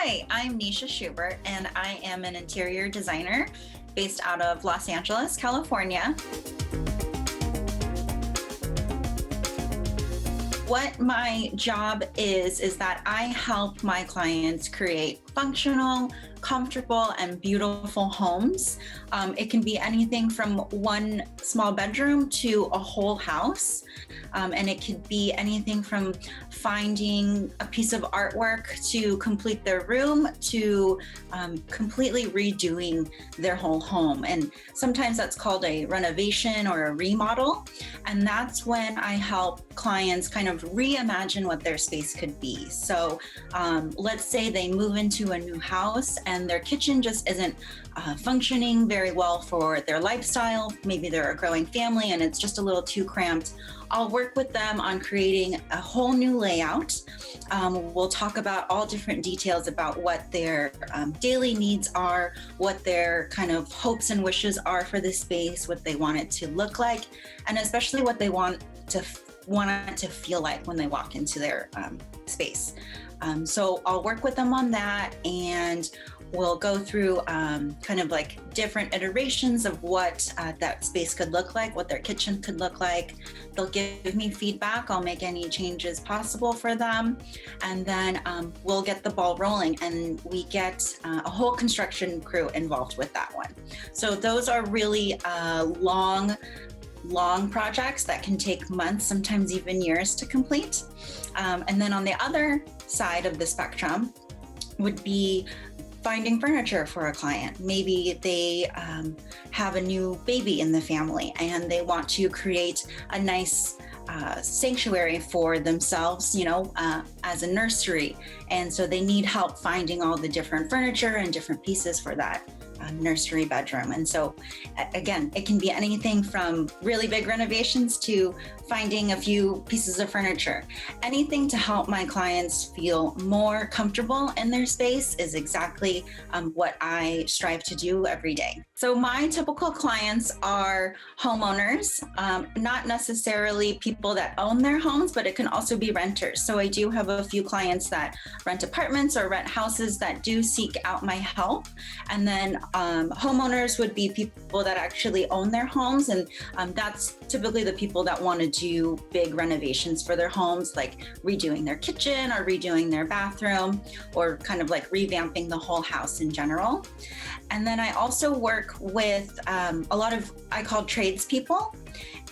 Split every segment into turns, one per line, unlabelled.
Hi, I'm Nishia Shubert, and I am an interior designer based out of Los Angeles, California. What my job is that I help my clients create functional, comfortable, and beautiful homes. It can be anything from one small bedroom to a whole house. And it could be anything from finding a piece of artwork to complete their room to completely redoing their whole home. And sometimes that's called a renovation or a remodel. And that's when I help clients kind of reimagine what their space could be. So let's say they move into a new house and their kitchen just isn't functioning very well for their lifestyle. Maybe they're a growing family and it's just a little too cramped. I'll work with them on creating a whole new layout. We'll talk about all different details about what their daily needs are, what their kind of hopes and wishes are for the space, what they want it to look like, and especially what they want it to feel like when they walk into their space. So I'll work with them on that, and we'll go through kind of like different iterations of what that space could look like, what their kitchen could look like. They'll give me feedback. I'll make any changes possible for them. And then we'll get the ball rolling, and we get a whole construction crew involved with that one. So those are really long projects that can take months, sometimes even years to complete. And then on the other side of the spectrum would be finding furniture for a client. Maybe they have a new baby in the family and they want to create a nice sanctuary for themselves, as a nursery. And so they need help finding all the different furniture and different pieces for that nursery bedroom. And so again, it can be anything from really big renovations to finding a few pieces of furniture. Anything to help my clients feel more comfortable in their space is exactly what I strive to do every day. So my typical clients are homeowners, not necessarily people that own their homes, but it can also be renters. So I do have a few clients that rent apartments or rent houses that do seek out my help. And then homeowners would be people that actually own their homes. And that's typically the people that want to do big renovations for their homes, like redoing their kitchen or redoing their bathroom, or kind of like revamping the whole house in general. And then I also work with a lot of, I call tradespeople.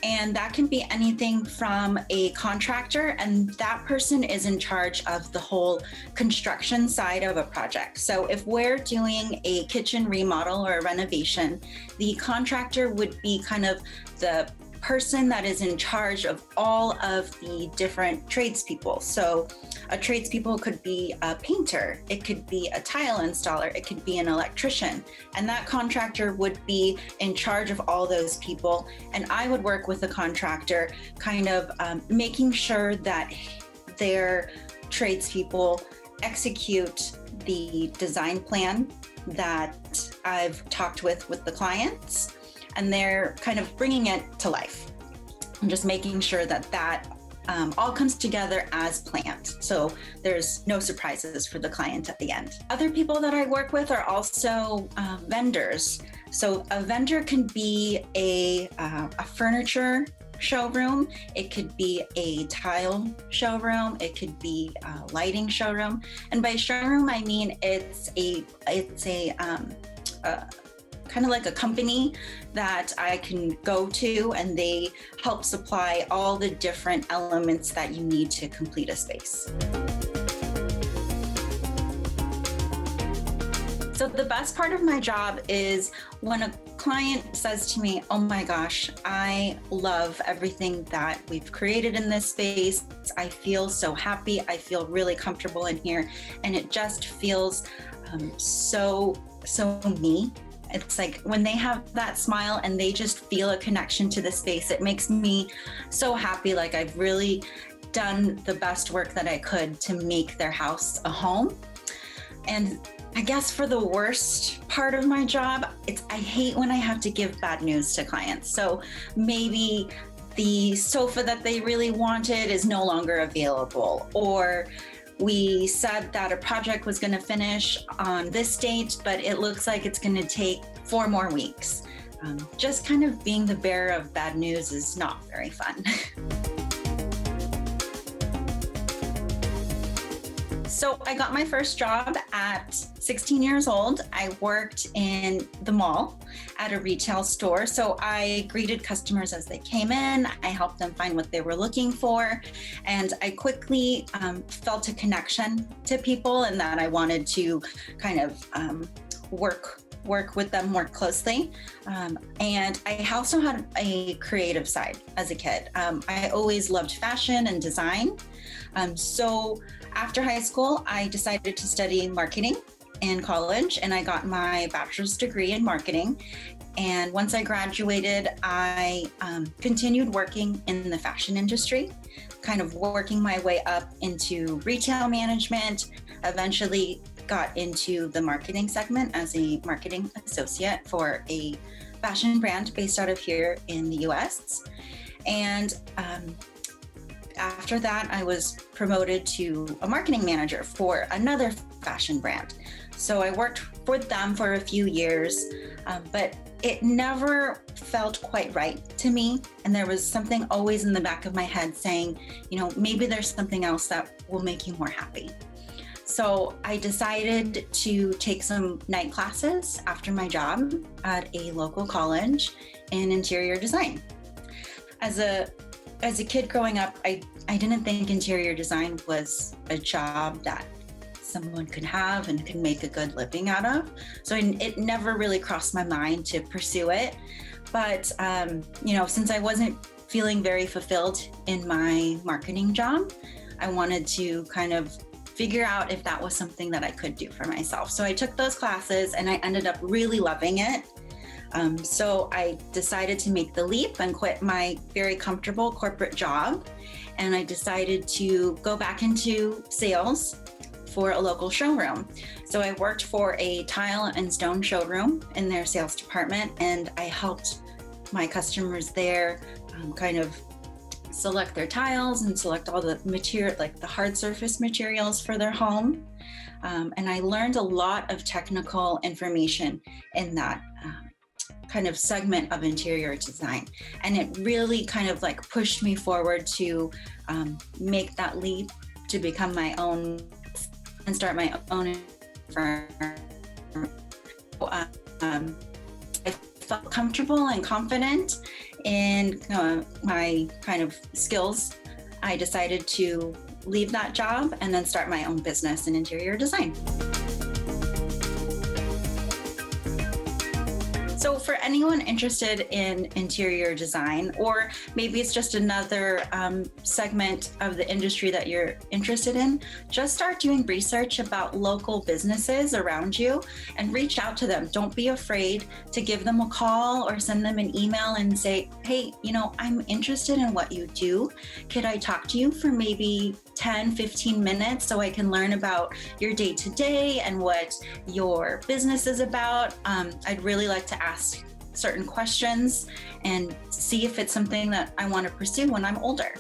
And that can be anything from a contractor, and that person is in charge of the whole construction side of a project. So if we're doing a kitchen remodel or a renovation, the contractor would be kind of the person that is in charge of all of the different tradespeople. So a tradespeople could be a painter, it could be a tile installer, it could be an electrician, and that contractor would be in charge of all those people. And I would work with the contractor, kind of making sure that their tradespeople execute the design plan that I've talked with the clients, and they're kind of bringing it to life and just making sure that all comes together as planned. So there's no surprises for the client at the end. Other people that I work with are also vendors. So a vendor can be a furniture showroom, it could be a tile showroom, it could be a lighting showroom. And by showroom, I mean it's a kind of like a company that I can go to, and they help supply all the different elements that you need to complete a space. So the best part of my job is when a client says to me, oh my gosh, I love everything that we've created in this space. I feel so happy. I feel really comfortable in here. And it just feels so me. It's like when they have that smile and they just feel a connection to the space, it makes me so happy. Like I've really done the best work that I could to make their house a home. And I guess for the worst part of my job, I hate when I have to give bad news to clients. So maybe the sofa that they really wanted is no longer available, or we said that a project was going to finish on this date, but it looks like it's going to take 4 more weeks. Just kind of being the bearer of bad news is not very fun. So I got my first job at 16 years old. I worked in the mall at a retail store. So I greeted customers as they came in. I helped them find what they were looking for. And I quickly felt a connection to people and that I wanted to kind of work with them more closely. And I also had a creative side as a kid. I always loved fashion and design. So after high school, I decided to study marketing in college, and I got my bachelor's degree in marketing. And once I graduated, I continued working in the fashion industry, kind of working my way up into retail management, eventually got into the marketing segment as a marketing associate for a fashion brand based out of here in the US. And after that, I was promoted to a marketing manager for another fashion brand. So I worked for them for a few years, but it never felt quite right to me. And there was something always in the back of my head saying, maybe there's something else that will make you more happy. So I decided to take some night classes after my job at a local college in interior design. As a kid growing up, I didn't think interior design was a job that someone could have and could make a good living out of. So it never really crossed my mind to pursue it. But, since I wasn't feeling very fulfilled in my marketing job, I wanted to kind of figure out if that was something that I could do for myself. So I took those classes and I ended up really loving it. So I decided to make the leap and quit my very comfortable corporate job. And I decided to go back into sales for a local showroom. So I worked for a tile and stone showroom in their sales department, and I helped my customers there kind of select their tiles and select all the material, like the hard surface materials for their home. And I learned a lot of technical information in that kind of segment of interior design. And it really kind of like pushed me forward to make that leap to become my own and start my own firm. I felt comfortable and confident in my kind of skills. I decided to leave that job and then start my own business in interior design. So for anyone interested in interior design, or maybe it's just another segment of the industry that you're interested in, just start doing research about local businesses around you and reach out to them. Don't be afraid to give them a call or send them an email and say, hey, I'm interested in what you do. Could I talk to you for maybe 10, 15 minutes so I can learn about your day-to-day and what your business is about? I'd really like to ask certain questions and see if it's something that I want to pursue when I'm older.